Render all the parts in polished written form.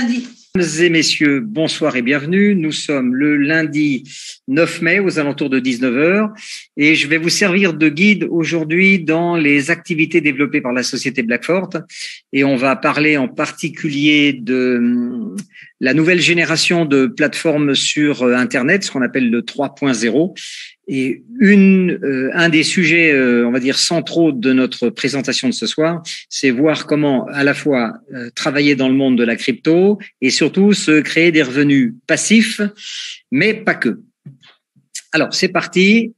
Mesdames et messieurs, bonsoir et bienvenue. Nous sommes le lundi 9 mai aux alentours de 19 heures et je vais vous servir de guide aujourd'hui dans les activités développées par la société Blackfort et on va parler en particulier de la nouvelle génération de plateformes sur Internet, ce qu'on appelle le 3.0. Et un des sujets, on va dire, centraux de notre présentation de ce soir, c'est voir comment à la fois travailler dans le monde de la crypto et surtout se créer des revenus passifs, mais pas que. Alors, c'est parti.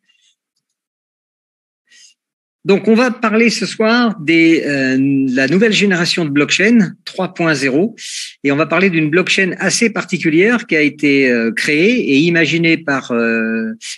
Donc, on va parler ce soir la nouvelle génération de blockchain 3.0 et on va parler d'une blockchain assez particulière qui a été créée et imaginée par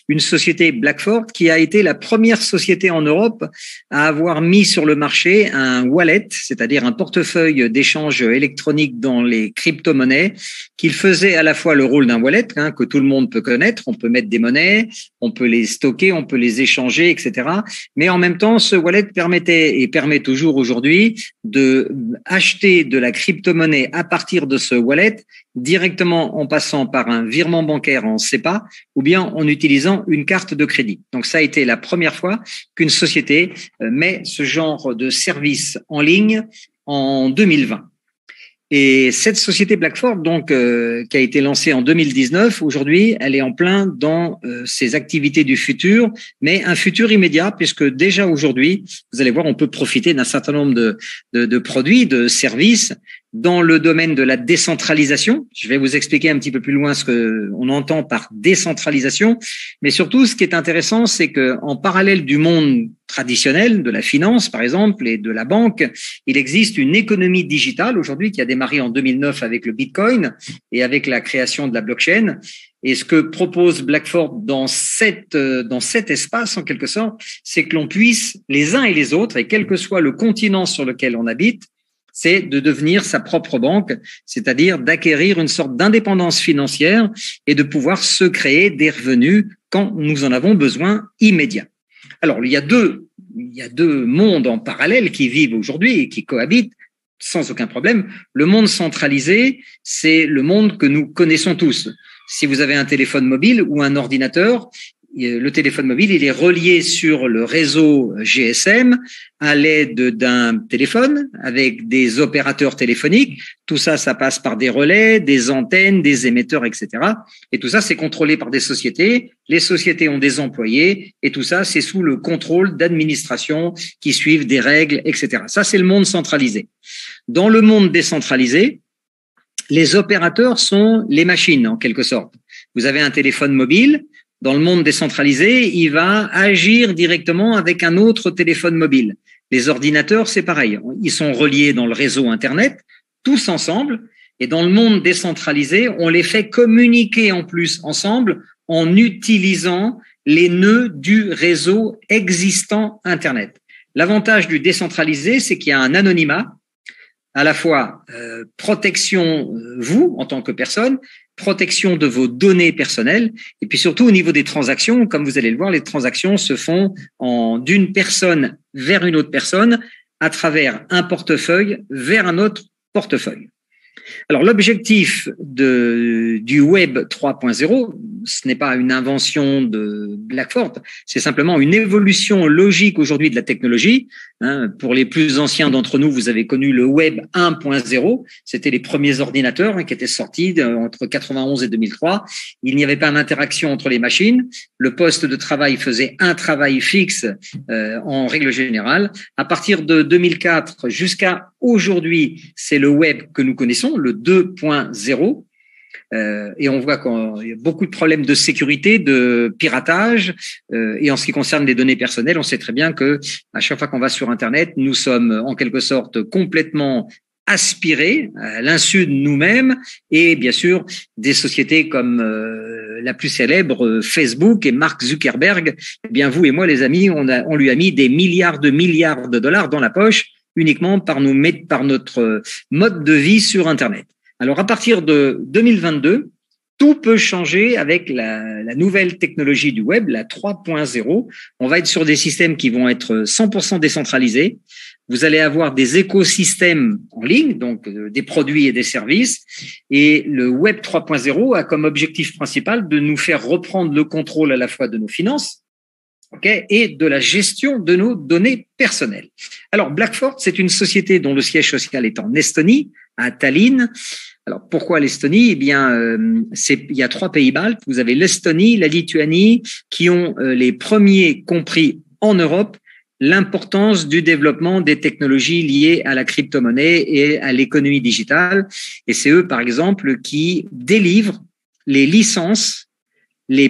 une société Blackfort qui a été la première société en Europe à avoir mis sur le marché un wallet, c'est-à-dire un portefeuille d'échange électronique dans les crypto-monnaies qui faisait à la fois le rôle d'un wallet que tout le monde peut connaître, on peut mettre des monnaies, on peut les stocker, on peut les échanger, etc. Mais en même temps, ce wallet permettait et permet toujours aujourd'hui de acheter de la crypto-monnaie à partir de ce wallet directement en passant par un virement bancaire en SEPA ou bien en utilisant une carte de crédit. Donc ça a été la première fois qu'une société met ce genre de service en ligne en 2020. Et cette société Blackfort, donc, qui a été lancée en 2019, aujourd'hui, elle est en plein dans ses activités du futur, mais un futur immédiat, puisque déjà aujourd'hui, vous allez voir, on peut profiter d'un certain nombre de produits, de services dans le domaine de la décentralisation. Je vais vous expliquer un petit peu plus loin ce que on entend par décentralisation, mais surtout, ce qui est intéressant, c'est que en parallèle du monde traditionnel, de la finance, par exemple, et de la banque, il existe une économie digitale aujourd'hui qui a démarré en 2009 avec le Bitcoin et avec la création de la blockchain. Et ce que propose Blackfort dans cet espace, en quelque sorte, c'est que l'on puisse, les uns et les autres, et quel que soit le continent sur lequel on habite, c'est de devenir sa propre banque, c'est-à-dire d'acquérir une sorte d'indépendance financière et de pouvoir se créer des revenus quand nous en avons besoin immédiat. Alors, il y a deux mondes en parallèle qui vivent aujourd'hui et qui cohabitent sans aucun problème. Le monde centralisé, c'est le monde que nous connaissons tous. Si vous avez un téléphone mobile ou un ordinateur, le téléphone mobile, il est relié sur le réseau GSM à l'aide d'un téléphone avec des opérateurs téléphoniques. Tout ça, ça passe par des relais, des antennes, des émetteurs, etc. Et tout ça, c'est contrôlé par des sociétés. Les sociétés ont des employés et tout ça, c'est sous le contrôle d'administration qui suivent des règles, etc. Ça, c'est le monde centralisé. Dans le monde décentralisé, les opérateurs sont les machines, en quelque sorte. Vous avez un téléphone mobile. Dans le monde décentralisé, il va agir directement avec un autre téléphone mobile. Les ordinateurs, c'est pareil. Ils sont reliés dans le réseau Internet, tous ensemble. Et dans le monde décentralisé, on les fait communiquer en plus ensemble en utilisant les nœuds du réseau existant Internet. L'avantage du décentralisé, c'est qu'il y a un anonymat, à la fois protection, vous, en tant que personne, protection de vos données personnelles et puis surtout au niveau des transactions, comme vous allez le voir, les transactions se font d'une personne vers une autre personne à travers un portefeuille vers un autre portefeuille. Alors, l'objectif du Web 3.0, ce n'est pas une invention de Blackfort, c'est simplement une évolution logique aujourd'hui de la technologie. Pour les plus anciens d'entre nous, vous avez connu le Web 1.0. C'était les premiers ordinateurs qui étaient sortis entre 91 et 2003. Il n'y avait pas d'interaction entre les machines. Le poste de travail faisait un travail fixe en règle générale. À partir de 2004 jusqu'à aujourd'hui, c'est le Web que nous connaissons, le 2.0. Et on voit qu'il y a beaucoup de problèmes de sécurité, de piratage. Et en ce qui concerne les données personnelles, on sait très bien que à chaque fois qu'on va sur Internet, nous sommes en quelque sorte complètement aspirés à l'insu de nous-mêmes et bien sûr des sociétés comme la plus célèbre, Facebook et Mark Zuckerberg. Eh bien, vous et moi, les amis, on lui a mis des milliards de dollars dans la poche uniquement par notre mode de vie sur Internet. Alors, à partir de 2022, tout peut changer avec la nouvelle technologie du web, la 3.0. On va être sur des systèmes qui vont être 100% décentralisés, vous allez avoir des écosystèmes en ligne, donc des produits et des services. Et le Web 3.0 a comme objectif principal de nous faire reprendre le contrôle à la fois de nos finances, et de la gestion de nos données personnelles. Alors, Blackford, c'est une société dont le siège social est en Estonie, à Tallinn. Alors, pourquoi l'Estonie? Eh bien, il y a 3 pays baltes. Vous avez l'Estonie, la Lituanie, qui ont les premiers compris en Europe l'importance du développement des technologies liées à la crypto-monnaie et à l'économie digitale. Et c'est eux, par exemple, qui délivrent les licences les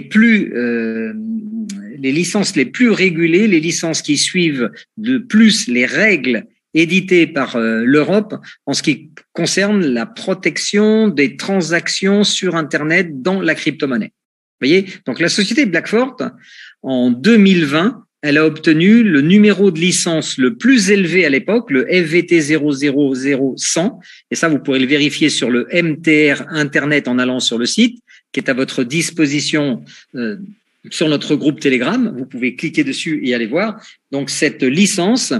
licences les plus régulées, les licences qui suivent de plus les règles éditées par l'Europe en ce qui concerne la protection des transactions sur Internet dans la crypto-monnaie. Vous voyez, donc la société Blackford, en 2020, elle a obtenu le numéro de licence le plus élevé à l'époque, le FVT 000100, et ça vous pourrez le vérifier sur le MTR Internet en allant sur le site, qui est à votre disposition sur notre groupe Telegram. Vous pouvez cliquer dessus et aller voir. Donc, cette licence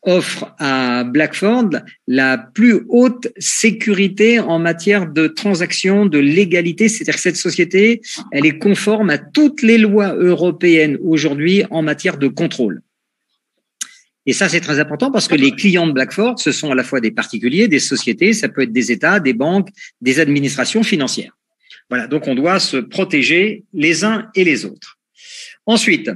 offre à Blackford la plus haute sécurité en matière de transactions, de légalité. C'est-à-dire que cette société, elle est conforme à toutes les lois européennes aujourd'hui en matière de contrôle. Et ça, c'est très important parce que les clients de Blackford, ce sont à la fois des particuliers, des sociétés, ça peut être des États, des banques, des administrations financières. Voilà, donc on doit se protéger les uns et les autres. Ensuite,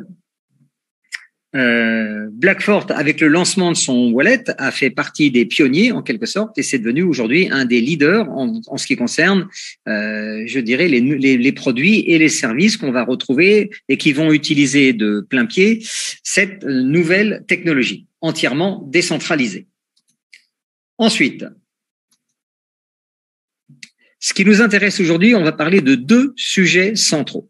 Blackford, avec le lancement de son wallet, a fait partie des pionniers en quelque sorte et c'est devenu aujourd'hui un des leaders en ce qui concerne, je dirais, les produits et les services qu'on va retrouver et qui vont utiliser de plein pied cette nouvelle technologie entièrement décentralisée. Ensuite, ce qui nous intéresse aujourd'hui, on va parler de 2 sujets centraux.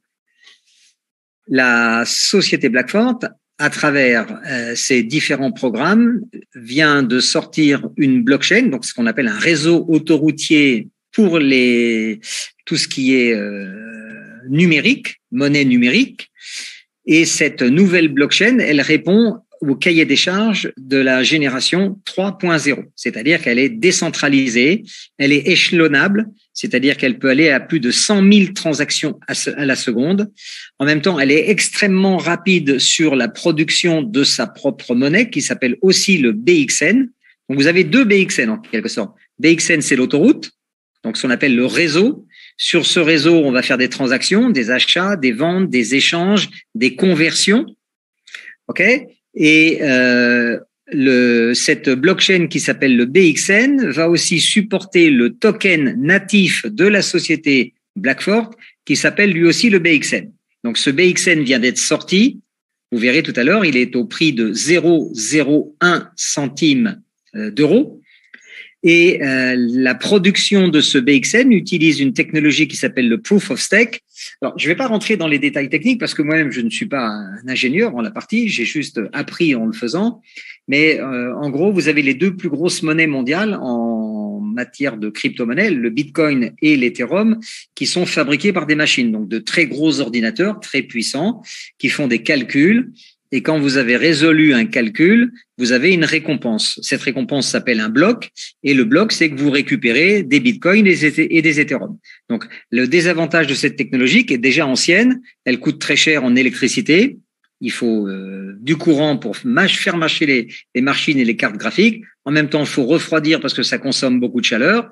La société Blackford, à travers ses différents programmes, vient de sortir une blockchain, donc ce qu'on appelle un réseau autoroutier pour tout ce qui est numérique, monnaie numérique. Et cette nouvelle blockchain, elle répond au cahier des charges de la génération 3.0, c'est-à-dire qu'elle est décentralisée, elle est échelonnable, c'est-à-dire qu'elle peut aller à plus de 100 000 transactions à la seconde. En même temps, elle est extrêmement rapide sur la production de sa propre monnaie, qui s'appelle aussi le BXN. Donc, vous avez 2 BXN en quelque sorte. BXN, c'est l'autoroute, donc ce qu'on appelle le réseau. Sur ce réseau, on va faire des transactions, des achats, des ventes, des échanges, des conversions. OK ? Et cette blockchain qui s'appelle le BXN va aussi supporter le token natif de la société Blackford qui s'appelle lui aussi le BXN. Donc ce BXN vient d'être sorti. Vous verrez tout à l'heure, il est au prix de 0,01 centime d'euros. Et la production de ce BXN utilise une technologie qui s'appelle le Proof of Stake. Alors, je ne vais pas rentrer dans les détails techniques parce que moi-même, je ne suis pas un ingénieur en la partie, j'ai juste appris en le faisant. Mais en gros, vous avez les 2 plus grosses monnaies mondiales en matière de crypto-monnaie, le Bitcoin et l'Ethereum, qui sont fabriquées par des machines, donc de très gros ordinateurs, très puissants, qui font des calculs. Et quand vous avez résolu un calcul, vous avez une récompense. Cette récompense s'appelle un bloc. Et le bloc, c'est que vous récupérez des bitcoins et des Ethereum. Donc, le désavantage de cette technologie, qui est déjà ancienne, elle coûte très cher en électricité. Il faut du courant pour faire marcher les machines et les cartes graphiques. En même temps, il faut refroidir parce que ça consomme beaucoup de chaleur.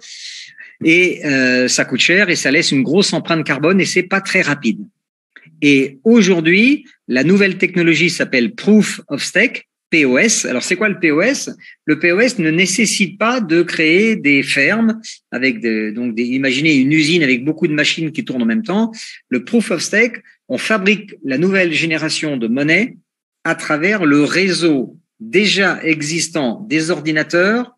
Et ça coûte cher et ça laisse une grosse empreinte carbone et c'est pas très rapide. Et aujourd'hui, la nouvelle technologie s'appelle Proof of Stake, POS. Alors, c'est quoi le POS? Le POS ne nécessite pas de créer des fermes avec imaginez une usine avec beaucoup de machines qui tournent en même temps. Le Proof of Stake, on fabrique la nouvelle génération de monnaie à travers le réseau déjà existant des ordinateurs,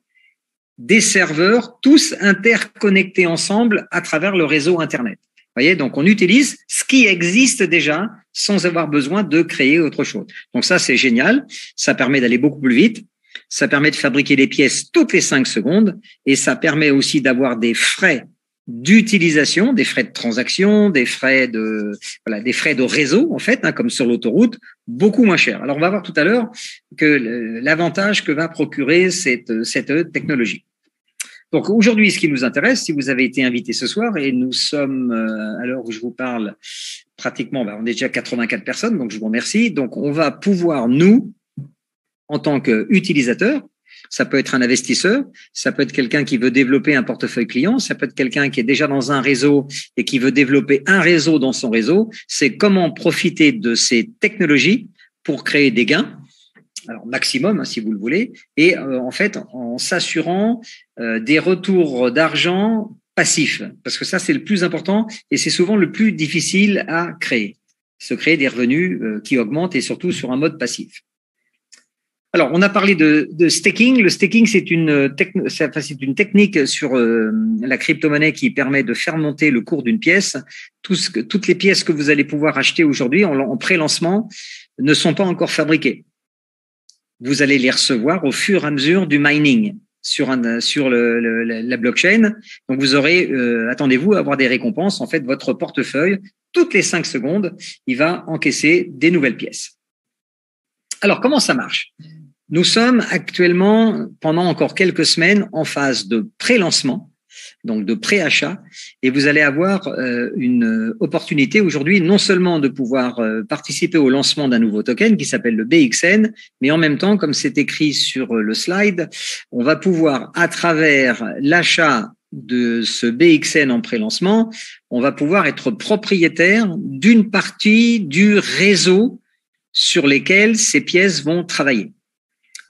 des serveurs, tous interconnectés ensemble à travers le réseau Internet. Vous voyez, donc on utilise ce qui existe déjà sans avoir besoin de créer autre chose. Donc ça, c'est génial. Ça permet d'aller beaucoup plus vite. Ça permet de fabriquer des pièces toutes les 5 secondes et ça permet aussi d'avoir des frais d'utilisation, des frais de transaction, des frais de réseau, en fait, comme sur l'autoroute, beaucoup moins chers. Alors, on va voir tout à l'heure que l'avantage que va procurer cette technologie. Donc, aujourd'hui, ce qui nous intéresse, si vous avez été invité ce soir, et nous sommes, à l'heure où je vous parle, pratiquement, on est déjà 84 personnes, donc je vous remercie. Donc, on va pouvoir, nous, en tant qu'utilisateurs, ça peut être un investisseur, ça peut être quelqu'un qui veut développer un portefeuille client, ça peut être quelqu'un qui est déjà dans un réseau et qui veut développer un réseau dans son réseau. C'est comment profiter de ces technologies pour créer des gains, alors maximum si vous le voulez, et en fait en s'assurant des retours d'argent passifs, parce que ça c'est le plus important et c'est souvent le plus difficile à créer, se créer des revenus qui augmentent et surtout sur un mode passif. Alors, on a parlé de staking. Le staking, c'est une technique sur la crypto-monnaie qui permet de faire monter le cours d'une pièce. Toutes les pièces que vous allez pouvoir acheter aujourd'hui en pré-lancement ne sont pas encore fabriquées. Vous allez les recevoir au fur et à mesure du mining sur la blockchain. Donc, vous aurez, attendez-vous à avoir des récompenses. En fait, votre portefeuille, toutes les 5 secondes, il va encaisser des nouvelles pièces. Alors, comment ça marche? Nous sommes actuellement, pendant encore quelques semaines, en phase de pré-lancement, donc de pré-achat, et vous allez avoir une opportunité aujourd'hui non seulement de pouvoir participer au lancement d'un nouveau token qui s'appelle le BXN, mais en même temps, comme c'est écrit sur le slide, on va pouvoir, à travers l'achat de ce BXN en pré-lancement, on va pouvoir être propriétaire d'une partie du réseau sur lesquels ces pièces vont travailler.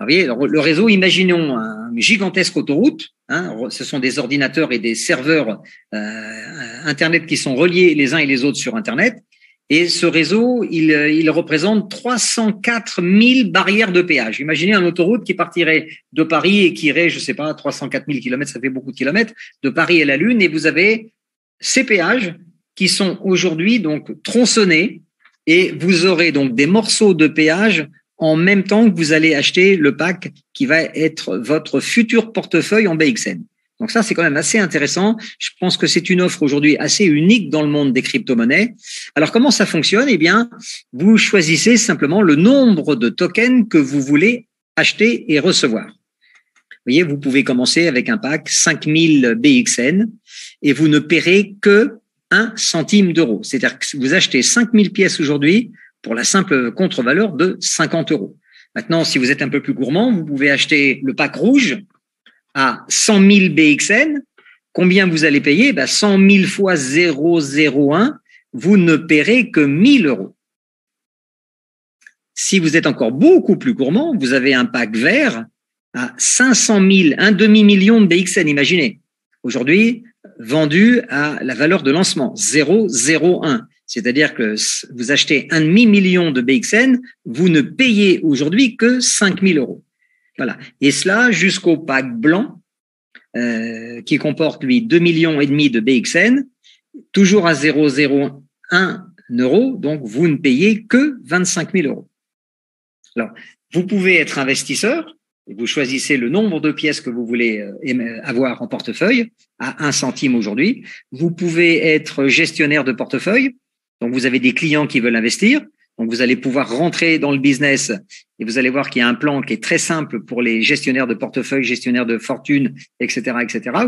Alors, vous voyez, le réseau, imaginons une gigantesque autoroute, ce sont des ordinateurs et des serveurs Internet qui sont reliés les uns et les autres sur Internet, et ce réseau, il représente 304 000 barrières de péage. Imaginez une autoroute qui partirait de Paris et qui irait, je sais pas, 304 000 kilomètres, ça fait beaucoup de kilomètres, de Paris à la Lune, et vous avez ces péages qui sont aujourd'hui donc tronçonnés, et vous aurez donc des morceaux de péage en même temps que vous allez acheter le pack qui va être votre futur portefeuille en BXN. Donc ça, c'est quand même assez intéressant. Je pense que c'est une offre aujourd'hui assez unique dans le monde des crypto-monnaies. Alors, comment ça fonctionne? Eh bien, vous choisissez simplement le nombre de tokens que vous voulez acheter et recevoir. Vous voyez, vous pouvez commencer avec un pack 5000 BXN et vous ne paierez que 1 centime d'euro. C'est-à-dire que vous achetez 5000 pièces aujourd'hui pour la simple contre-valeur de 50 euros. Maintenant, si vous êtes un peu plus gourmand, vous pouvez acheter le pack rouge à 100 000 BXN. Combien vous allez payer? 100 000 fois 0,01, vous ne paierez que 1000 euros. Si vous êtes encore beaucoup plus gourmand, vous avez un pack vert à 500 000, un demi-million de BXN, imaginez. Aujourd'hui, vendu à la valeur de lancement, 0,01. C'est-à-dire que vous achetez un demi-million de BXN, vous ne payez aujourd'hui que 5 000 euros. Voilà. Et cela jusqu'au pack blanc, qui comporte, lui, 2,5 millions de BXN, toujours à 0,01 euro, donc vous ne payez que 25 000 euros. Alors, vous pouvez être investisseur, vous choisissez le nombre de pièces que vous voulez avoir en portefeuille, à 1 centime aujourd'hui. Vous pouvez être gestionnaire de portefeuille, donc vous avez des clients qui veulent investir, donc vous allez pouvoir rentrer dans le business et vous allez voir qu'il y a un plan qui est très simple pour les gestionnaires de portefeuille, gestionnaires de fortune, etc.,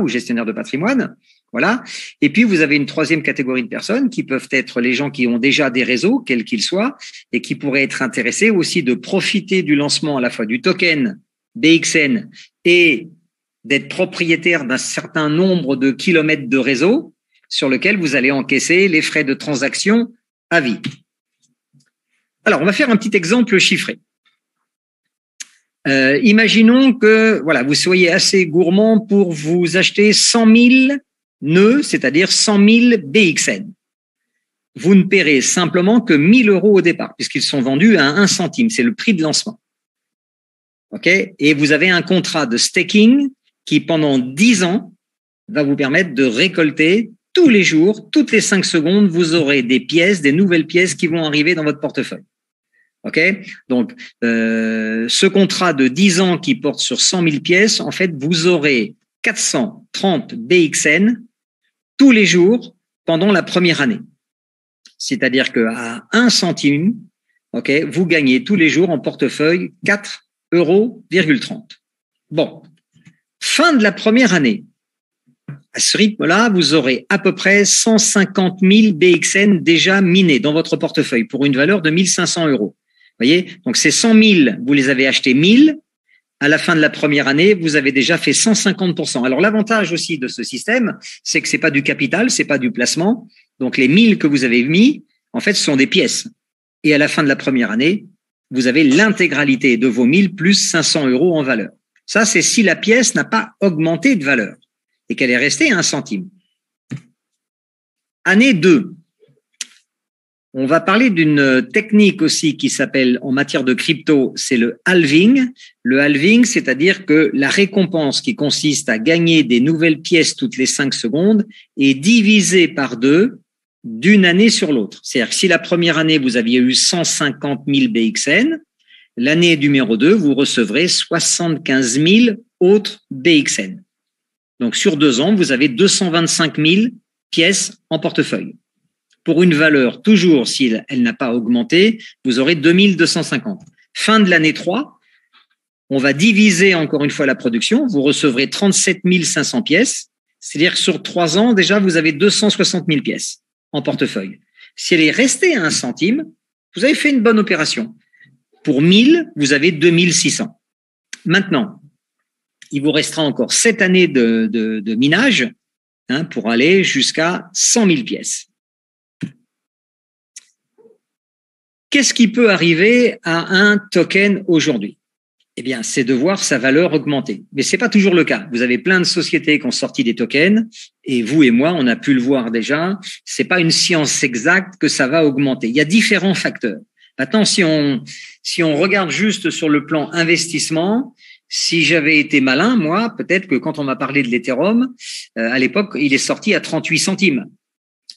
ou gestionnaires de patrimoine. Voilà. Et puis, vous avez une troisième catégorie de personnes qui peuvent être les gens qui ont déjà des réseaux, quels qu'ils soient, et qui pourraient être intéressés aussi de profiter du lancement à la fois du token BXN et d'être propriétaire d'un certain nombre de kilomètres de réseau sur lequel vous allez encaisser les frais de transaction à vie. Alors, on va faire un petit exemple chiffré. Imaginons que voilà, vous soyez assez gourmand pour vous acheter 100 000 nœuds, c'est-à-dire 100 000 BXN. Vous ne paierez simplement que 1 000 euros au départ, puisqu'ils sont vendus à 1 centime. C'est le prix de lancement. OK? Et vous avez un contrat de staking qui, pendant 10 ans, va vous permettre de récolter tous les jours, toutes les 5 secondes, vous aurez des pièces, des nouvelles pièces qui vont arriver dans votre portefeuille. OK? Donc, ce contrat de 10 ans qui porte sur 100 000 pièces, en fait, vous aurez 430 BXN tous les jours pendant la première année. C'est-à-dire qu'à 1 centime, vous gagnez tous les jours en portefeuille 4,30 €. Bon, fin de la première année. À ce rythme-là, vous aurez à peu près 150 000 BXN déjà minés dans votre portefeuille pour une valeur de 1 500 €. Vous voyez, donc ces 100 000, vous les avez achetés 1000. À la fin de la première année, vous avez déjà fait 150%. Alors l'avantage aussi de ce système, c'est que c'est pas du capital, c'est pas du placement. Donc les 1000 que vous avez mis, en fait, ce sont des pièces. Et à la fin de la première année, vous avez l'intégralité de vos 1000 plus 500 € en valeur. Ça, c'est si la pièce n'a pas augmenté de valeur et qu'elle est restée à 1 centime. Année 2. On va parler d'une technique aussi qui s'appelle, en matière de crypto, c'est le halving. Le halving, c'est-à-dire que la récompense qui consiste à gagner des nouvelles pièces toutes les 5 secondes est divisée par 2 d'une année sur l'autre. C'est-à-dire que si la première année, vous aviez eu 150 000 BXN, l'année numéro 2, vous recevrez 75 000 autres BXN. Donc, sur 2 ans, vous avez 225 000 pièces en portefeuille. Pour une valeur, toujours, si elle n'a pas augmenté, vous aurez 2250. Fin de l'année 3, on va diviser encore une fois la production. Vous recevrez 37 500 pièces. C'est-à-dire que sur 3 ans, déjà, vous avez 260 000 pièces en portefeuille. Si elle est restée à 1 centime, vous avez fait une bonne opération. Pour 1000, vous avez 2600. Maintenant, il vous restera encore 7 années de minage pour aller jusqu'à 100 000 pièces. Qu'est-ce qui peut arriver à un token aujourd'hui? Eh bien, c'est de voir sa valeur augmenter. Mais c'est pas toujours le cas. Vous avez plein de sociétés qui ont sorti des tokens et vous et moi, on a pu le voir déjà. C'est pas une science exacte que ça va augmenter. Il y a différents facteurs. Maintenant, si on regarde juste sur le plan investissement, si j'avais été malin, moi, peut-être que quand on m'a parlé de l'Ethereum, à l'époque, il est sorti à 38 centimes.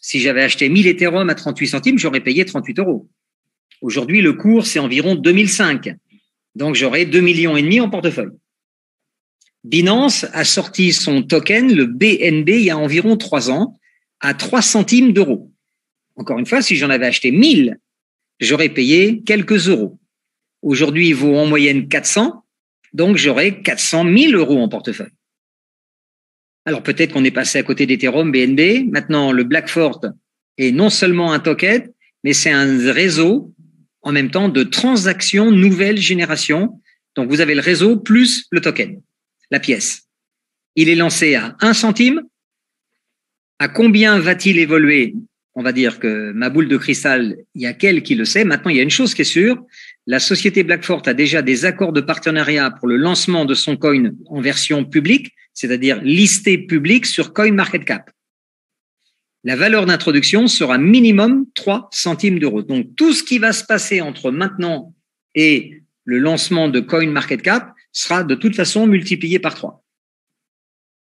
Si j'avais acheté 1000 Ethereum à 38 centimes, j'aurais payé 38 €. Aujourd'hui, le cours, c'est environ 2005. Donc, j'aurai 2,5 millions en portefeuille. Binance a sorti son token, le BNB, il y a environ 3 ans, à 3 centimes d'euros. Encore une fois, si j'en avais acheté 1000, j'aurais payé quelques euros. Aujourd'hui, il vaut en moyenne 400, donc j'aurai 400 000 € en portefeuille. Alors, peut-être qu'on est passé à côté d'Ethereum, BNB. Maintenant, le Blackford est non seulement un token, mais c'est un réseau en même temps de transactions nouvelle génération. Donc, vous avez le réseau plus le token, la pièce. Il est lancé à 1 centime. À combien va-t-il évoluer? On va dire que ma boule de cristal, il y a qu'elle qui le sait. Maintenant, il y a une chose qui est sûre. La société Blackford a déjà des accords de partenariat pour le lancement de son coin en version publique, c'est-à-dire listé public sur CoinMarketCap. La valeur d'introduction sera minimum 3 centimes d'euros. Donc, tout ce qui va se passer entre maintenant et le lancement de CoinMarketCap sera de toute façon multiplié par 3.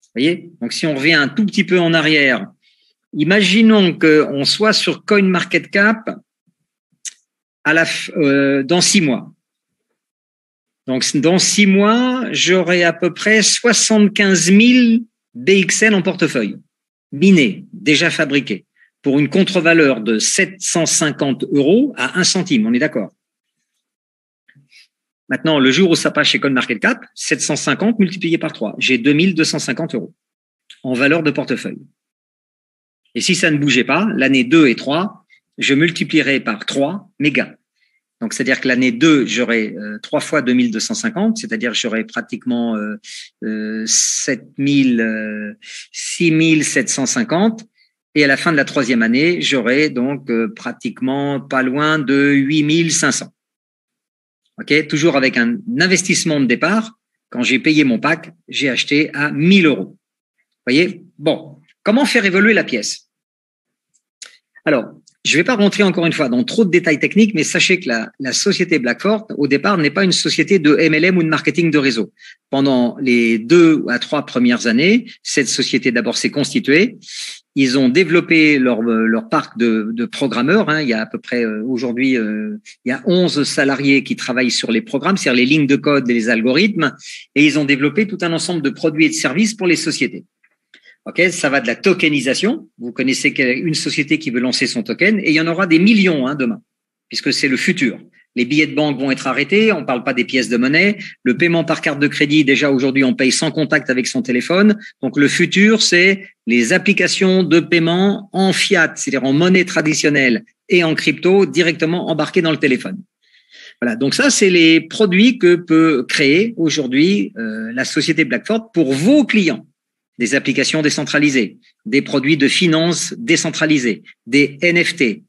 Vous voyez? Donc, si on revient un tout petit peu en arrière, imaginons qu'on soit sur CoinMarketCap dans 6 mois. Donc, dans 6 mois, j'aurai à peu près 75 000 BXN en portefeuille. Minés, déjà fabriqués, pour une contre-valeur de 750 € à 1 centime, on est d'accord. Maintenant, le jour où ça passe chez CoinMarketCap, 750 multiplié par 3, j'ai 2250 € en valeur de portefeuille. Et si ça ne bougeait pas, l'année 2 et 3, je multiplierai par 3 mégas. Donc, c'est-à-dire que l'année 2, j'aurai 3 fois 2250, c'est-à-dire j'aurai pratiquement 6750. Et à la fin de la 3e année, j'aurai donc pratiquement pas loin de 8500. OK? Toujours avec un investissement de départ. Quand j'ai payé mon pack, j'ai acheté à 1000 €. Vous voyez? Bon. Comment faire évoluer la pièce? Alors, je ne vais pas rentrer encore une fois dans trop de détails techniques, mais sachez que la société Blackford, au départ, n'est pas une société de MLM ou de marketing de réseau. Pendant les 2 à 3 premières années, cette société d'abord s'est constituée. Ils ont développé leur parc de programmeurs. Il y a à peu près aujourd'hui, il y a 11 salariés qui travaillent sur les programmes, c'est-à-dire les lignes de code et les algorithmes, et ils ont développé tout un ensemble de produits et de services pour les sociétés. Ok, ça va de la tokenisation. Vous connaissez une société qui veut lancer son token et il y en aura des millions demain, puisque c'est le futur. Les billets de banque vont être arrêtés. On ne parle pas des pièces de monnaie. Le paiement par carte de crédit, déjà aujourd'hui, on paye sans contact avec son téléphone. Donc le futur, c'est les applications de paiement en fiat, c'est-à-dire en monnaie traditionnelle et en crypto directement embarquées dans le téléphone. Voilà. Donc ça, c'est les produits que peut créer aujourd'hui la société Blackford pour vos clients. Des applications décentralisées, des produits de finance décentralisés, des NFT.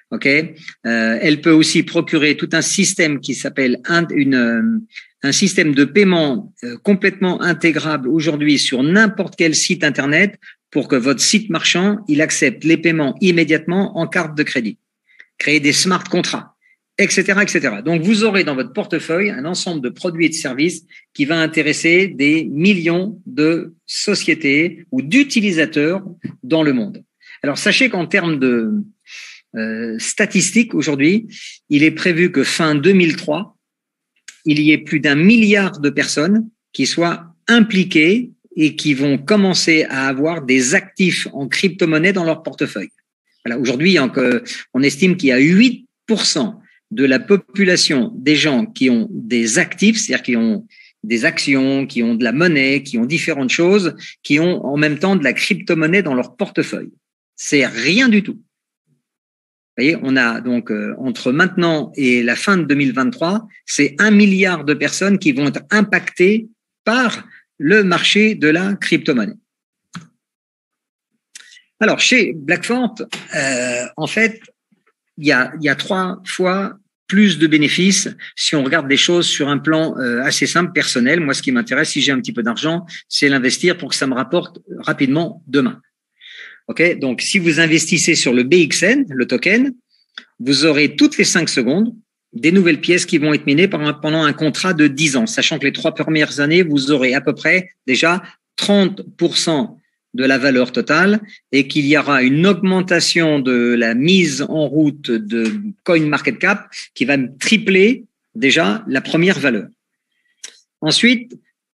Okay, elle peut aussi procurer tout un système qui s'appelle un système de paiement complètement intégrable aujourd'hui sur n'importe quel site internet pour que votre site marchand il accepte les paiements immédiatement en carte de crédit. Créer des smart contrats, etc., etc. Donc vous aurez dans votre portefeuille un ensemble de produits et de services qui va intéresser des millions de sociétés ou d'utilisateurs dans le monde. Alors sachez qu'en termes de statistiques aujourd'hui, il est prévu que fin 2003, il y ait plus d'1 milliard de personnes qui soient impliquées et qui vont commencer à avoir des actifs en crypto-monnaie dans leur portefeuille. Voilà, aujourd'hui, on estime qu'il y a 8% de la population des gens qui ont des actifs, c'est-à-dire qui ont des actions, qui ont de la monnaie, qui ont différentes choses, qui ont en même temps de la crypto-monnaie dans leur portefeuille. C'est rien du tout. Vous voyez, on a donc entre maintenant et la fin de 2023, c'est 1 milliard de personnes qui vont être impactées par le marché de la crypto-monnaie. Alors, chez Blackford, en fait, il y a 3 fois plus de bénéfices si on regarde des choses sur un plan assez simple, personnel. Moi, ce qui m'intéresse, si j'ai un petit peu d'argent, c'est l'investir pour que ça me rapporte rapidement demain. Ok, donc si vous investissez sur le BXN, le token, vous aurez toutes les 5 secondes des nouvelles pièces qui vont être minées pendant un contrat de 10 ans, sachant que les 3 premières années, vous aurez à peu près déjà 30% de la valeur totale et qu'il y aura une augmentation de la mise en route de CoinMarketCap qui va tripler déjà la première valeur. Ensuite,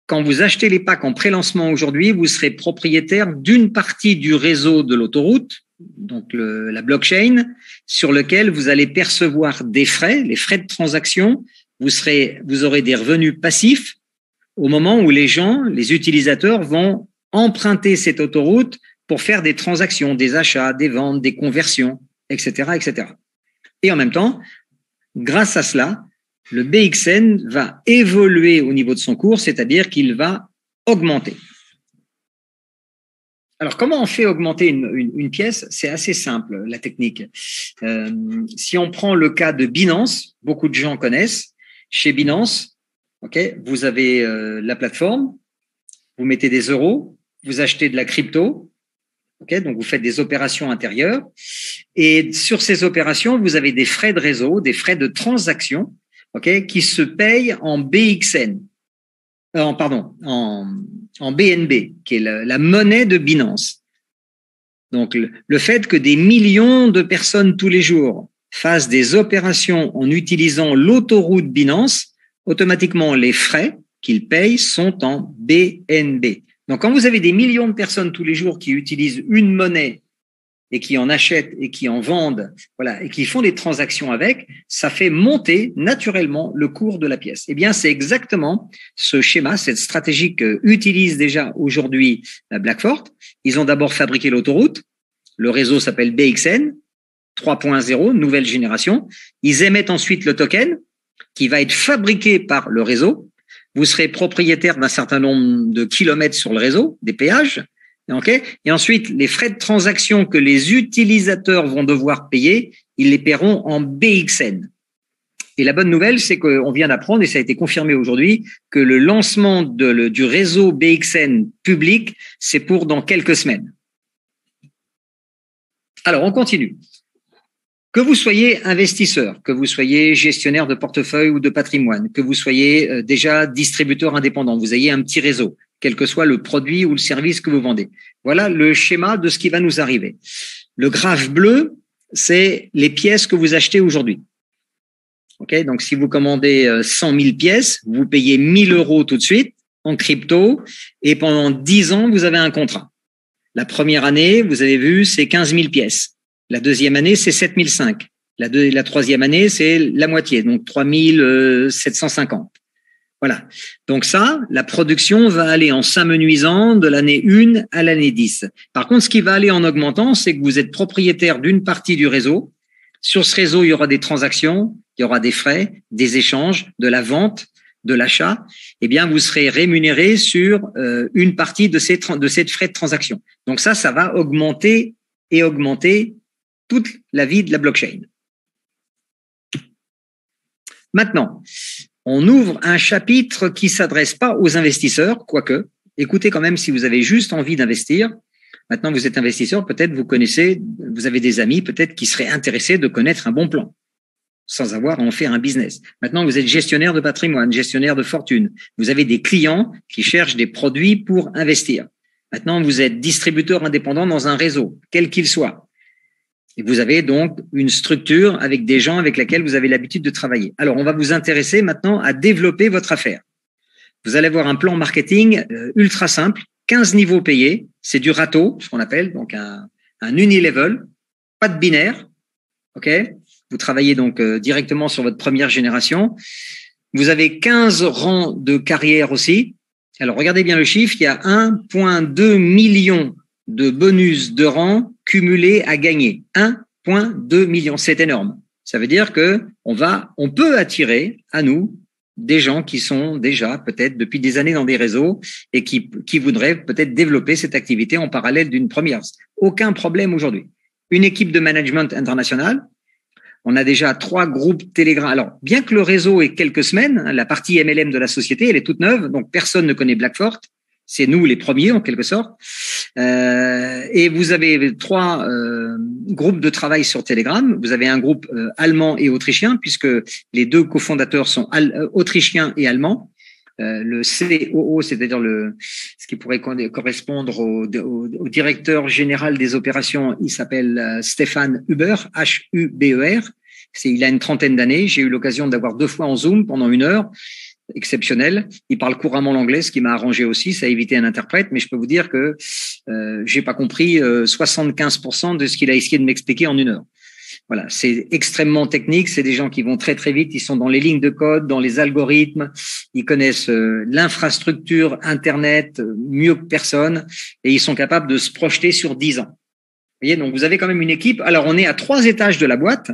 quand vous achetez les packs en pré-lancement aujourd'hui, vous serez propriétaire d'une partie du réseau de l'autoroute, donc la blockchain, sur lequel vous allez percevoir des frais, les frais de transaction. Vous aurez des revenus passifs au moment où les gens, les utilisateurs vont emprunter cette autoroute pour faire des transactions, des achats, des ventes, des conversions, etc., etc. Et en même temps, grâce à cela, le BXN va évoluer au niveau de son cours, c'est-à-dire qu'il va augmenter. Alors, comment on fait augmenter une pièce? C'est assez simple, la technique. Si on prend le cas de Binance, beaucoup de gens connaissent. Chez Binance, vous avez la plateforme, vous mettez des euros, vous achetez de la crypto, donc vous faites des opérations intérieures. Et sur ces opérations, vous avez des frais de réseau, des frais de transaction, qui se payent en BXN, en BNB, qui est la monnaie de Binance. Donc, le fait que des millions de personnes tous les jours fassent des opérations en utilisant l'autoroute Binance, automatiquement, les frais qu'ils payent sont en BNB. Donc, quand vous avez des millions de personnes tous les jours qui utilisent une monnaie et qui en achètent et qui en vendent, et qui font des transactions avec, ça fait monter naturellement le cours de la pièce. Eh bien, c'est exactement ce schéma, cette stratégie que utilise déjà aujourd'hui Blackford. Ils ont d'abord fabriqué l'autoroute. Le réseau s'appelle BXN 3.0, nouvelle génération. Ils émettent ensuite le token qui va être fabriqué par le réseau. Vous serez propriétaire d'un certain nombre de kilomètres sur le réseau, des péages. Et ensuite, les frais de transaction que les utilisateurs vont devoir payer, ils les paieront en BXN. Et la bonne nouvelle, c'est qu'on vient d'apprendre, et ça a été confirmé aujourd'hui, que le lancement du réseau BXN public, c'est pour dans quelques semaines. Alors, on continue. Que vous soyez investisseur, que vous soyez gestionnaire de portefeuille ou de patrimoine, que vous soyez déjà distributeur indépendant, vous ayez un petit réseau, quel que soit le produit ou le service que vous vendez. Voilà le schéma de ce qui va nous arriver. Le graphe bleu, c'est les pièces que vous achetez aujourd'hui. Donc, si vous commandez 100 000 pièces, vous payez 1 000 € tout de suite en crypto et pendant 10 ans, vous avez un contrat. La première année, vous avez vu, c'est 15 000 pièces. La deuxième année, c'est 7 500. La troisième année, c'est la moitié, donc 3 750. Voilà. Donc ça, la production va aller en s'amenuisant de l'année 1 à l'année 10. Par contre, ce qui va aller en augmentant, c'est que vous êtes propriétaire d'une partie du réseau. Sur ce réseau, il y aura des transactions, il y aura des frais, des échanges, de la vente, de l'achat. Eh bien, vous serez rémunéré sur une partie de ces frais de transaction. Donc ça va augmenter et augmenter toute la vie de la blockchain. Maintenant, on ouvre un chapitre qui s'adresse pas aux investisseurs, quoique. Écoutez quand même, si vous avez juste envie d'investir. Maintenant, vous êtes investisseur, peut-être vous avez des amis peut-être qui seraient intéressés de connaître un bon plan, sans avoir à en faire un business. Maintenant, vous êtes gestionnaire de patrimoine, gestionnaire de fortune. Vous avez des clients qui cherchent des produits pour investir. Maintenant, vous êtes distributeur indépendant dans un réseau, quel qu'il soit. Et vous avez donc une structure avec des gens avec lesquels vous avez l'habitude de travailler. Alors, on va vous intéresser maintenant à développer votre affaire. Vous allez avoir un plan marketing ultra simple, 15 niveaux payés. C'est du râteau, ce qu'on appelle, donc un unilevel, pas de binaire. OK? Vous travaillez donc directement sur votre première génération. Vous avez 15 rangs de carrière aussi. Alors, regardez bien le chiffre. Il y a 1,2 million de bonus de rang cumulés à gagner. 1,2 million. C'est énorme. Ça veut dire que on peut attirer à nous des gens qui sont déjà peut-être depuis des années dans des réseaux et qui voudraient peut-être développer cette activité en parallèle d'une première. Aucun problème aujourd'hui. Une équipe de management international. On a déjà 3 groupes Telegram. Alors, bien que le réseau ait quelques semaines, la partie MLM de la société, elle est toute neuve, donc personne ne connaît Blackfort. C'est nous les premiers, en quelque sorte. Et vous avez 3 groupes de travail sur Telegram. Vous avez un groupe allemand et autrichien, puisque les 2 cofondateurs sont autrichiens et allemands. Le COO, c'est-à-dire ce qui pourrait correspondre au directeur général des opérations, il s'appelle Stéphane Huber, Huber. Il a une trentaine d'années. J'ai eu l'occasion d'avoir 2 fois en Zoom pendant 1 heure. Exceptionnel. Il parle couramment l'anglais, ce qui m'a arrangé aussi. Ça a évité un interprète, mais je peux vous dire que j'ai pas compris 75% de ce qu'il a essayé de m'expliquer en 1 heure. Voilà, c'est extrêmement technique. C'est des gens qui vont très très vite. Ils sont dans les lignes de code, dans les algorithmes. Ils connaissent l'infrastructure Internet mieux que personne, et ils sont capables de se projeter sur 10 ans. Vous voyez, donc vous avez quand même une équipe. Alors on est à 3 étages de la boîte.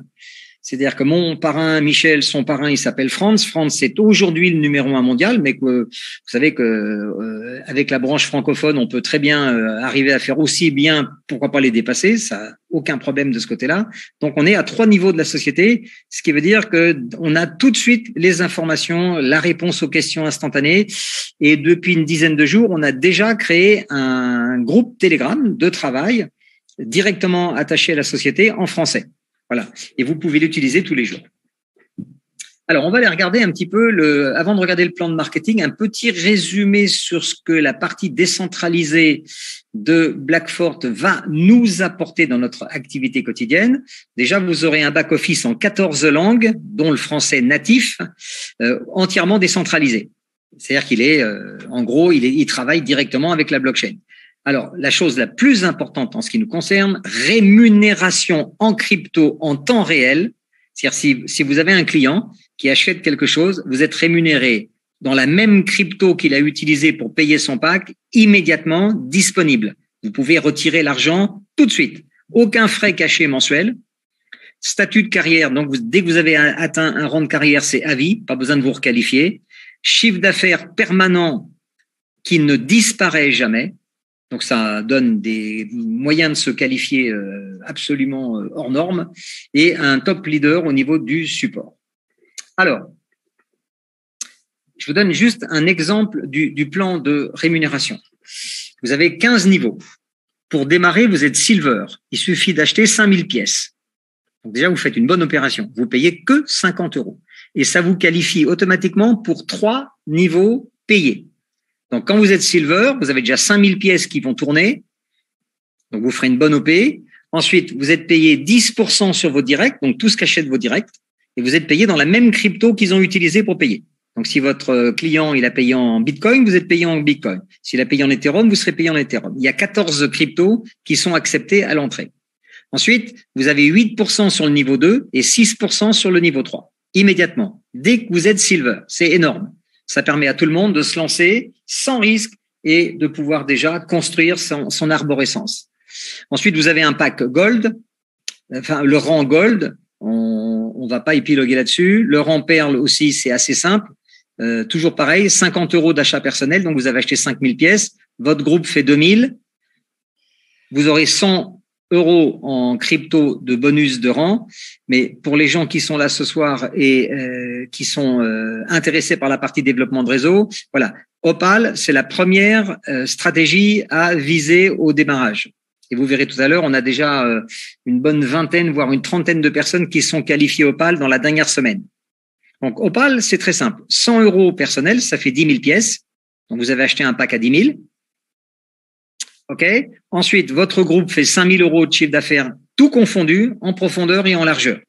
C'est-à-dire que mon parrain, Michel, son parrain, il s'appelle Franz. Franz, c'est aujourd'hui le numéro 1 mondial, mais que vous savez que avec la branche francophone, on peut très bien arriver à faire aussi bien, pourquoi pas les dépasser, ça aucun problème de ce côté-là. Donc on est à 3 niveaux de la société, ce qui veut dire que on a tout de suite les informations, la réponse aux questions instantanées, et depuis une dizaine de jours, on a déjà créé un groupe Telegram de travail directement attaché à la société en français. Voilà. Et vous pouvez l'utiliser tous les jours. Alors, on va aller regarder un petit peu avant de regarder le plan de marketing, un petit résumé sur ce que la partie décentralisée de Blackfort va nous apporter dans notre activité quotidienne. Déjà, vous aurez un back-office en 14 langues, dont le français natif, entièrement décentralisé. C'est-à-dire qu'il est, en gros, il travaille directement avec la blockchain. Alors, la chose la plus importante en ce qui nous concerne, rémunération en crypto en temps réel. C'est-à-dire, si vous avez un client qui achète quelque chose, vous êtes rémunéré dans la même crypto qu'il a utilisée pour payer son pack, immédiatement disponible. Vous pouvez retirer l'argent tout de suite. Aucun frais cachés mensuels. Statut de carrière, donc dès que vous avez atteint un rang de carrière, c'est à vie, pas besoin de vous requalifier. Chiffre d'affaires permanent qui ne disparaît jamais. Donc, ça donne des moyens de se qualifier absolument hors normes, et un top leader au niveau du support. Alors, je vous donne juste un exemple du plan de rémunération. Vous avez 15 niveaux. Pour démarrer, vous êtes silver. Il suffit d'acheter 5000 pièces. Donc déjà, vous faites une bonne opération. Vous payez que 50 €. Et ça vous qualifie automatiquement pour 3 niveaux payés. Donc, quand vous êtes silver, vous avez déjà 5000 pièces qui vont tourner. Donc, vous ferez une bonne OP. Ensuite, vous êtes payé 10% sur vos directs, donc tout ce qu'achètent vos directs, et vous êtes payé dans la même crypto qu'ils ont utilisé pour payer. Donc, si votre client, il a payé en Bitcoin, vous êtes payé en Bitcoin. S'il a payé en Ethereum, vous serez payé en Ethereum. Il y a 14 cryptos qui sont acceptés à l'entrée. Ensuite, vous avez 8% sur le niveau 2 et 6% sur le niveau 3. Immédiatement, dès que vous êtes Silver, c'est énorme. Ça permet à tout le monde de se lancer sans risque et de pouvoir déjà construire son arborescence. Ensuite, vous avez un pack Gold, enfin le rang Gold, on va pas épiloguer là-dessus. Le rang Perle aussi, c'est assez simple. Toujours pareil, 50 € d'achat personnel, donc vous avez acheté 5000 pièces, votre groupe fait 2000, vous aurez 100 € en crypto de bonus de rang, mais pour les gens qui sont là ce soir et qui sont intéressés par la partie développement de réseau, voilà, Opal, c'est la première stratégie à viser au démarrage. Et vous verrez tout à l'heure, on a déjà une bonne vingtaine, voire une trentaine de personnes qui sont qualifiées Opal dans la dernière semaine. Donc Opal, c'est très simple, 100 € personnel, ça fait 10 000 pièces, donc vous avez acheté un pack à 10 000. OK. Ensuite, votre groupe fait 5 000 € de chiffre d'affaires, tout confondu, en profondeur et en largeur.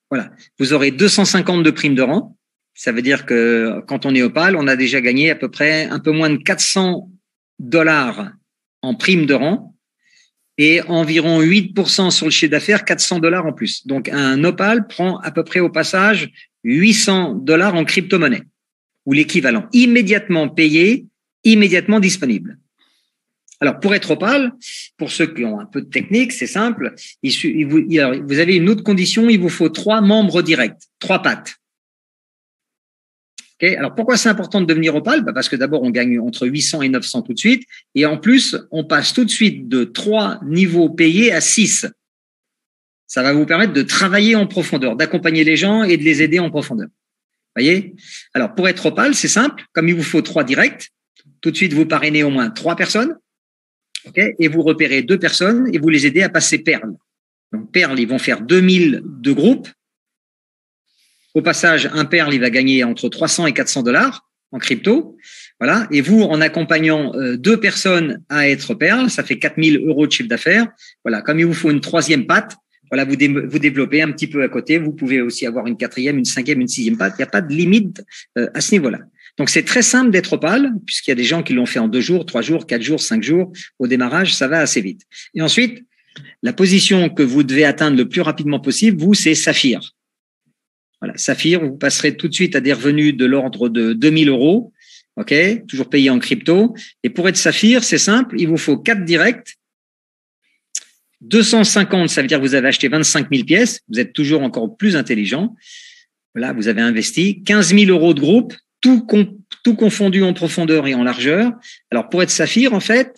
Voilà. Vous aurez 250 de primes de rang. Ça veut dire que quand on est Opal, on a déjà gagné à peu près un peu moins de 400 $ en primes de rang et environ 8% sur le chiffre d'affaires, 400 $ en plus. Donc, un Opal prend à peu près au passage 800 $ en crypto-monnaie ou l'équivalent, immédiatement payé, immédiatement disponible. Alors, pour être Opal, pour ceux qui ont un peu de technique, c'est simple. Vous avez une autre condition, il vous faut 3 membres directs, 3 pattes. Okay. Alors, pourquoi c'est important de devenir Opal? Parce que d'abord, on gagne entre 800 et 900 tout de suite. Et en plus, on passe tout de suite de 3 niveaux payés à 6. Ça va vous permettre de travailler en profondeur, d'accompagner les gens et de les aider en profondeur. Voyez? Alors, pour être Opal, c'est simple. Comme il vous faut 3 directs, tout de suite, vous parrainez au moins 3 personnes. Okay, et vous repérez 2 personnes et vous les aidez à passer Perle. Donc Perle, ils vont faire 2000 de groupe. Au passage, un Perle, il va gagner entre 300 et 400 $ en crypto. Voilà. Et vous, en accompagnant 2 personnes à être Perle, ça fait 4000 € de chiffre d'affaires. Voilà. Comme il vous faut une 3e patte, voilà, vous développez un petit peu à côté. Vous pouvez aussi avoir une 4e, une 5e, une 6e patte. Il n'y a pas de limite à ce niveau-là. Donc, c'est très simple d'être Opal, puisqu'il y a des gens qui l'ont fait en 2 jours, 3 jours, 4 jours, 5 jours. Au démarrage, ça va assez vite. Et ensuite, la position que vous devez atteindre le plus rapidement possible, vous, c'est Saphir. Voilà, Saphir, vous passerez tout de suite à des revenus de l'ordre de 2000 €. OK, toujours payé en crypto. Et pour être Saphir, c'est simple, il vous faut 4 directs. 250, ça veut dire que vous avez acheté 25 000 pièces. Vous êtes toujours encore plus intelligent. Voilà, vous avez investi 15 000 € de groupe. Tout confondu en profondeur et en largeur. Alors, pour être Saphir, en fait,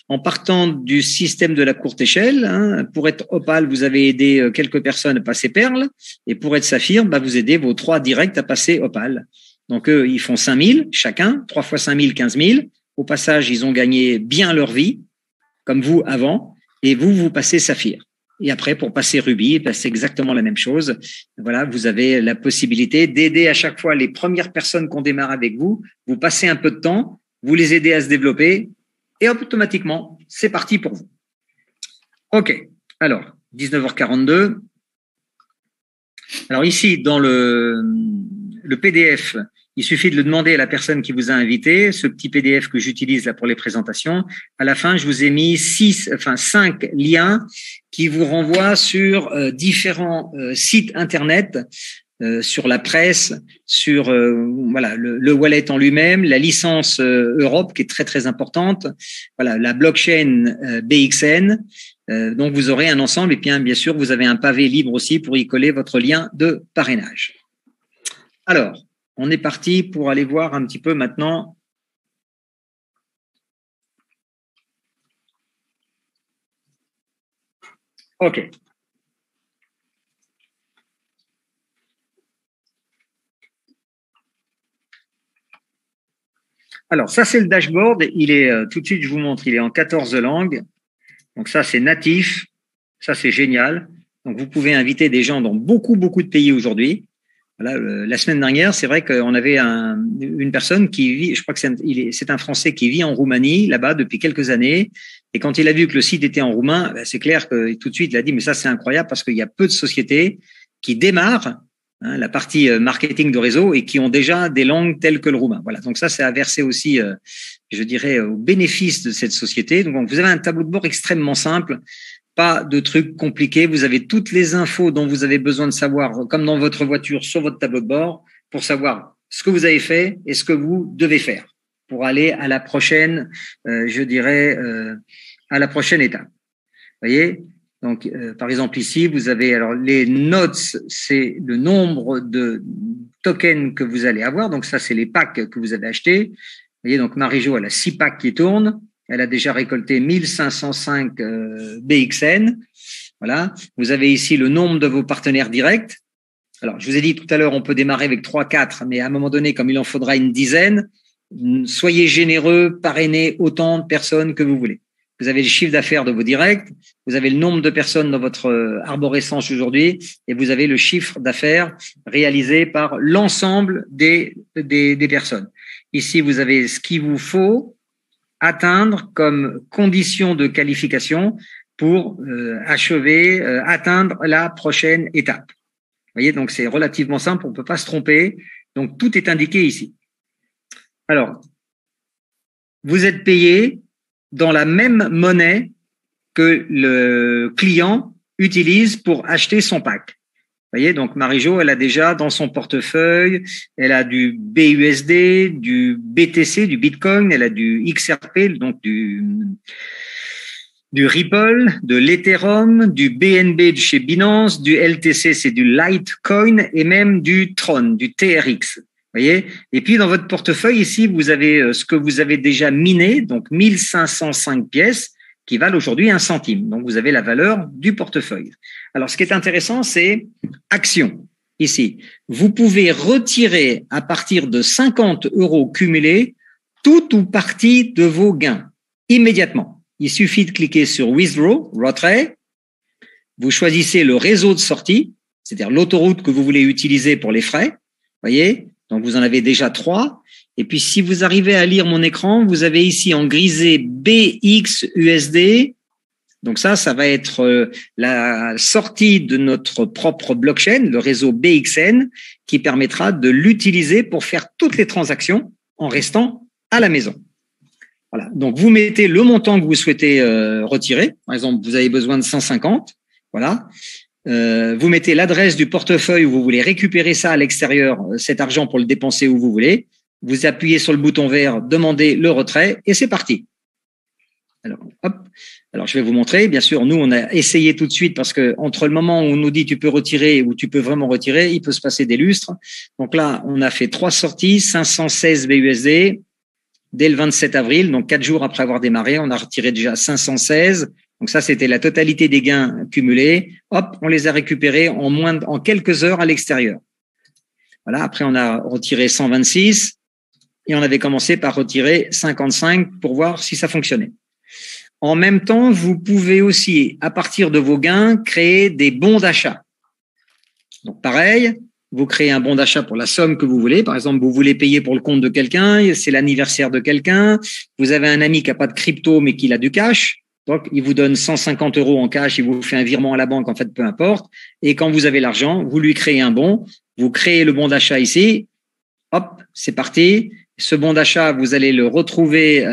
en partant du système de la courte échelle, hein, pour être Opal, vous avez aidé quelques personnes à passer Perle. Et pour être Saphir, vous aidez vos 3 directs à passer Opal. Donc, eux, ils font 5 000 chacun. 3 fois 5 000, 15 000. Au passage, ils ont gagné bien leur vie, comme vous avant. Et vous passez Saphir. Et après, pour passer Ruby, c'est exactement la même chose. Voilà, vous avez la possibilité d'aider à chaque fois les premières personnes qu'on démarre avec vous. Vous passez un peu de temps, vous les aidez à se développer et automatiquement, c'est parti pour vous. OK. Alors, 19h42. Alors ici, dans le PDF, il suffit de le demander à la personne qui vous a invité, ce petit PDF que j'utilise là pour les présentations. À la fin, je vous ai mis 5 liens qui vous renvoient sur différents sites internet, sur la presse, sur voilà le wallet en lui-même, la licence Europe qui est très très importante, voilà la blockchain BXN. Donc vous aurez un ensemble et bien sûr vous avez un pavé libre aussi pour y coller votre lien de parrainage. Alors, on est parti pour aller voir un petit peu maintenant. OK. Alors, ça, c'est le dashboard. Il est, tout de suite, je vous montre, il est en 14 langues. Donc, ça, c'est natif. Ça, c'est génial. Donc, vous pouvez inviter des gens dans beaucoup de pays aujourd'hui. Voilà, la semaine dernière, c'est vrai qu'on avait une personne qui vit, je crois que c'est un Français qui vit en Roumanie, là-bas, depuis quelques années. Et quand il a vu que le site était en roumain, c'est clair que tout de suite, il a dit, mais ça, c'est incroyable parce qu'il y a peu de sociétés qui démarrent la partie marketing de réseau, et qui ont déjà des langues telles que le roumain. Voilà. Donc ça, c'est à verser aussi, je dirais, au bénéfice de cette société. Donc vous avez un tableau de bord extrêmement simple. Pas de trucs compliqués. Vous avez toutes les infos dont vous avez besoin de savoir, comme dans votre voiture, sur votre tableau de bord, pour savoir ce que vous avez fait et ce que vous devez faire pour aller à la prochaine, je dirais, à la prochaine étape. Vous voyez? Donc, par exemple, ici, vous avez, alors, les notes, c'est le nombre de tokens que vous allez avoir. Donc, ça, c'est les packs que vous avez achetés. Vous voyez, donc, Marie-Jo, elle a 6 packs qui tournent. Elle a déjà récolté 1505 BXN. Voilà. Vous avez ici le nombre de vos partenaires directs. Alors, je vous ai dit tout à l'heure, on peut démarrer avec 3, 4, mais à un moment donné, comme il en faudra une dizaine, soyez généreux, parrainez autant de personnes que vous voulez. Vous avez le chiffre d'affaires de vos directs, vous avez le nombre de personnes dans votre arborescence aujourd'hui, et vous avez le chiffre d'affaires réalisé par l'ensemble des personnes. Ici, vous avez ce qu'il vous faut atteindre comme condition de qualification pour atteindre la prochaine étape. Vous voyez, donc c'est relativement simple, on ne peut pas se tromper. Donc tout est indiqué ici. Alors, vous êtes payé dans la même monnaie que le client utilise pour acheter son pack. Vous voyez, donc Marie-Jo, elle a déjà dans son portefeuille, elle a du BUSD, du BTC, du Bitcoin, elle a du XRP, donc du Ripple, de l'Ethereum, du BNB de chez Binance, du LTC, c'est du Litecoin, et même du Tron, du TRX. Vous voyez? Et puis, dans votre portefeuille, ici, vous avez ce que vous avez déjà miné, donc 1505 pièces, qui valent aujourd'hui 1 centime. Donc, vous avez la valeur du portefeuille. Alors, ce qui est intéressant, c'est action. Ici, vous pouvez retirer à partir de 50 € cumulés tout ou partie de vos gains immédiatement. Il suffit de cliquer sur Withdraw, retrait. Vous choisissez le réseau de sortie, c'est-à-dire l'autoroute que vous voulez utiliser pour les frais. Voyez? Donc, vous en avez déjà 3. Et puis, si vous arrivez à lire mon écran, vous avez ici en grisé BXUSD. Donc ça va être la sortie de notre propre blockchain, le réseau BXN, qui permettra de l'utiliser pour faire toutes les transactions en restant à la maison. Voilà. Donc, vous mettez le montant que vous souhaitez retirer. Par exemple, vous avez besoin de 150. Voilà. Vous mettez l'adresse du portefeuille où vous voulez récupérer ça à l'extérieur, cet argent pour le dépenser où vous voulez. Vous appuyez sur le bouton vert, demandez le retrait et c'est parti. Alors, hop. Alors, je vais vous montrer. Bien sûr, nous, on a essayé tout de suite parce que entre le moment où on nous dit tu peux retirer ou tu peux vraiment retirer, il peut se passer des lustres. Donc là, on a fait 3 sorties, 516 BUSD dès le 27 avril. Donc, 4 jours après avoir démarré, on a retiré déjà 516. Donc ça, c'était la totalité des gains cumulés. Hop, on les a récupérés en quelques heures à l'extérieur. Voilà. Après, on a retiré 126 et on avait commencé par retirer 55 pour voir si ça fonctionnait. En même temps, vous pouvez aussi, à partir de vos gains, créer des bons d'achat. Donc pareil, vous créez un bon d'achat pour la somme que vous voulez. Par exemple, vous voulez payer pour le compte de quelqu'un, c'est l'anniversaire de quelqu'un. Vous avez un ami qui n'a pas de crypto mais qui a du cash. Donc, il vous donne 150 € en cash, il vous fait un virement à la banque, en fait, peu importe. Et quand vous avez l'argent, vous lui créez un bon, vous créez le bon d'achat ici. Hop, c'est parti. Ce bon d'achat, vous allez le retrouver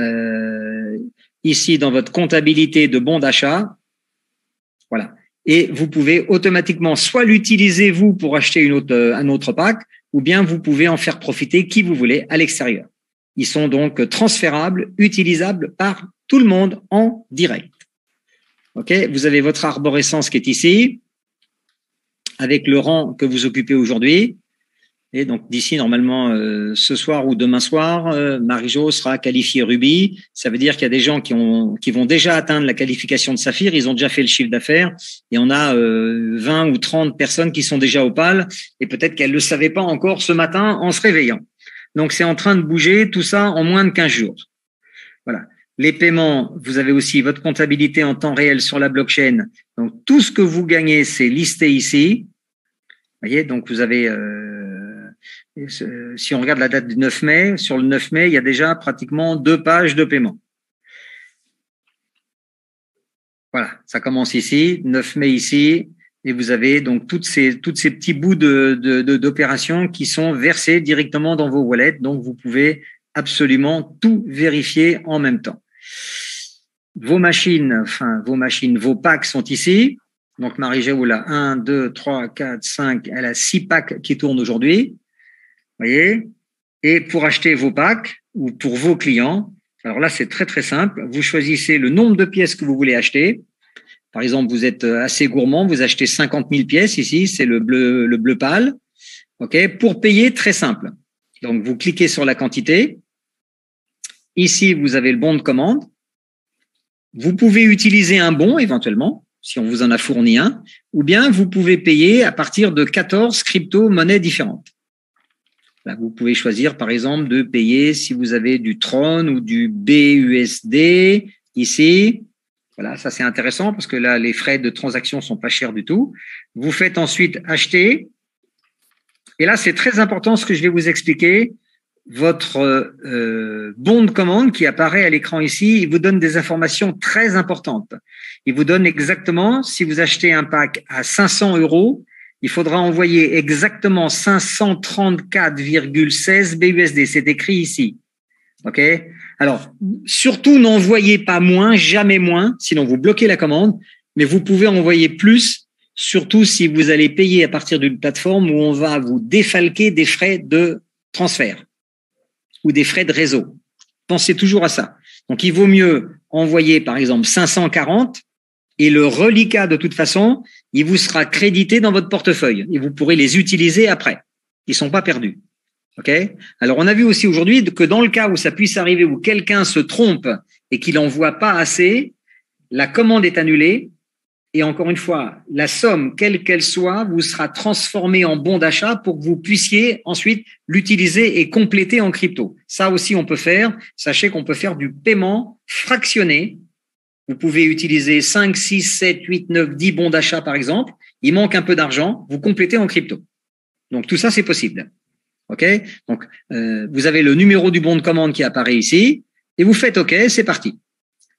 ici dans votre comptabilité de bons d'achat. Voilà. Et vous pouvez automatiquement soit l'utiliser vous pour acheter un autre pack, ou bien vous pouvez en faire profiter qui vous voulez à l'extérieur. Ils sont donc transférables, utilisables par tout le monde en direct. Ok, vous avez votre arborescence qui est ici, avec le rang que vous occupez aujourd'hui. Et donc d'ici normalement ce soir ou demain soir, Marie-Jo sera qualifiée Ruby. Ça veut dire qu'il y a des gens qui vont déjà atteindre la qualification de Saphir. Ils ont déjà fait le chiffre d'affaires. Et on a 20 ou 30 personnes qui sont déjà au PAL. Et peut-être qu'elles ne le savaient pas encore ce matin en se réveillant. Donc c'est en train de bouger tout ça en moins de 15 jours. Voilà. Les paiements, vous avez aussi votre comptabilité en temps réel sur la blockchain. Donc, tout ce que vous gagnez, c'est listé ici. Vous voyez, donc vous avez, si on regarde la date du 9 mai, sur le 9 mai, il y a déjà pratiquement 2 pages de paiement. Voilà, ça commence ici, 9 mai ici, Et vous avez donc toutes ces petits bouts d'opérations qui sont versés directement dans vos wallets. Donc, vous pouvez absolument tout vérifier en même temps. Vos packs sont ici. Donc, Marie-Géoul a 1, 2, 3, 4, 5. Elle a 6 packs qui tournent aujourd'hui. Vous voyez? Et pour acheter vos packs ou pour vos clients, alors là, c'est très, très simple. Vous choisissez le nombre de pièces que vous voulez acheter. Par exemple, vous êtes assez gourmand, vous achetez 50 000 pièces ici, c'est le bleu pâle. OK? Pour payer, très simple. Donc, vous cliquez sur la quantité. Ici, vous avez le bon de commande. Vous pouvez utiliser un bon, éventuellement, si on vous en a fourni un, ou bien vous pouvez payer à partir de 14 crypto-monnaies différentes. Là, vous pouvez choisir, par exemple, de payer si vous avez du Tron ou du BUSD ici. Voilà, ça c'est intéressant parce que là, les frais de transaction sont pas chers du tout. Vous faites ensuite acheter. Et là, c'est très important ce que je vais vous expliquer. Votre bon de commande qui apparaît à l'écran ici, il vous donne des informations très importantes. Il vous donne exactement, si vous achetez un pack à 500 €, il faudra envoyer exactement 534,16 BUSD. C'est écrit ici. OK? Alors, surtout n'envoyez pas moins, jamais moins, sinon vous bloquez la commande, mais vous pouvez envoyer plus, surtout si vous allez payer à partir d'une plateforme où on va vous défalquer des frais de transfert ou des frais de réseau. Pensez toujours à ça. Donc, il vaut mieux envoyer, par exemple, 540 et le reliquat, de toute façon, il vous sera crédité dans votre portefeuille et vous pourrez les utiliser après. Ils sont pas perdus. OK? Alors, on a vu aussi aujourd'hui que dans le cas où ça puisse arriver, où quelqu'un se trompe et qu'il n'envoie pas assez, la commande est annulée. Et encore une fois, la somme, quelle qu'elle soit, vous sera transformée en bon d'achat pour que vous puissiez ensuite l'utiliser et compléter en crypto. Ça aussi, on peut faire. Sachez qu'on peut faire du paiement fractionné. Vous pouvez utiliser 5, 6, 7, 8, 9, 10 bons d'achat, par exemple. Il manque un peu d'argent, vous complétez en crypto. Donc, tout ça, c'est possible. OK? Donc, vous avez le numéro du bon de commande qui apparaît ici et vous faites OK, c'est parti.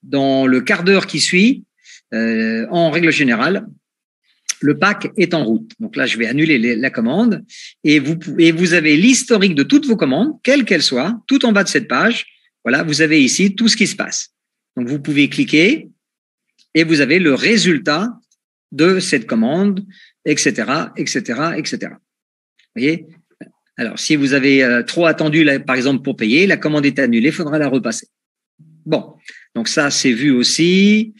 Dans le quart d'heure qui suit, en règle générale, le pack est en route. Donc là, je vais annuler la commande et vous avez l'historique de toutes vos commandes, quelles qu'elles soient, tout en bas de cette page. Voilà, vous avez ici tout ce qui se passe. Donc, vous pouvez cliquer et vous avez le résultat de cette commande, etc., etc., etc. Vous voyez? Alors, si vous avez trop attendu, là, par exemple, pour payer, la commande est annulée, il faudra la repasser. Bon, donc ça, c'est vu aussi.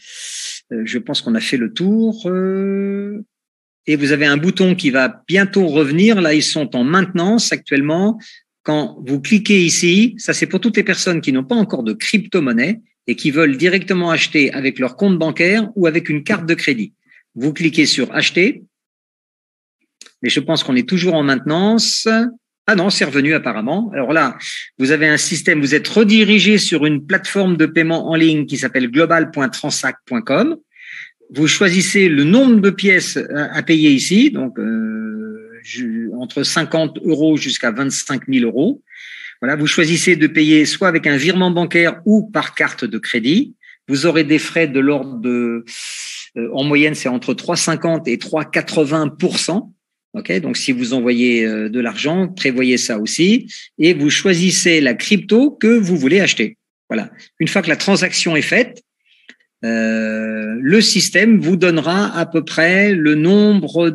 Je pense qu'on a fait le tour. Et vous avez un bouton qui va bientôt revenir. Là, ils sont en maintenance actuellement. Quand vous cliquez ici, ça c'est pour toutes les personnes qui n'ont pas encore de crypto-monnaie et qui veulent directement acheter avec leur compte bancaire ou avec une carte de crédit. Vous cliquez sur acheter. Mais je pense qu'on est toujours en maintenance. Ah non, c'est revenu apparemment. Alors là, vous avez un système, vous êtes redirigé sur une plateforme de paiement en ligne qui s'appelle global.transact.com. Vous choisissez le nombre de pièces à payer ici, donc entre 50 € jusqu'à 25 000 €. Voilà, vous choisissez de payer soit avec un virement bancaire ou par carte de crédit. Vous aurez des frais de l'ordre de, en moyenne, c'est entre 3,50 et 3,80%. OK, donc si vous envoyez de l'argent, prévoyez ça aussi et vous choisissez la crypto que vous voulez acheter. Voilà. Une fois que la transaction est faite, le système vous donnera à peu près le nombre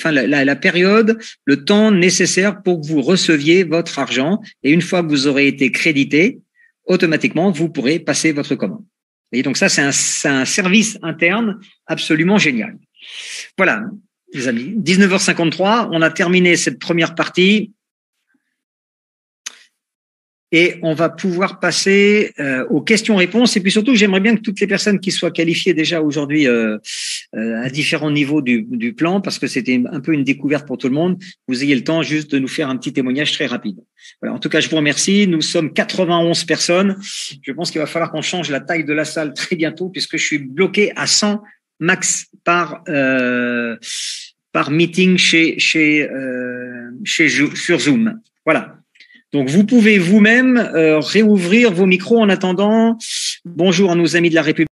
la période, le temps nécessaire pour que vous receviez votre argent et une fois que vous aurez été crédité, automatiquement vous pourrez passer votre commande. Et donc ça, c'est un service interne absolument génial. Voilà. Les amis, 19h53, on a terminé cette première partie et on va pouvoir passer aux questions-réponses. Et puis surtout, j'aimerais bien que toutes les personnes qui soient qualifiées déjà aujourd'hui à différents niveaux du plan, parce que c'était un peu une découverte pour tout le monde, vous ayez le temps juste de nous faire un petit témoignage très rapide. Voilà, en tout cas, je vous remercie. Nous sommes 91 personnes. Je pense qu'il va falloir qu'on change la taille de la salle très bientôt puisque je suis bloqué à 100 max par meeting sur Zoom. Voilà. Donc vous pouvez vous-même réouvrir vos micros en attendant. Bonjour à nos amis de la République.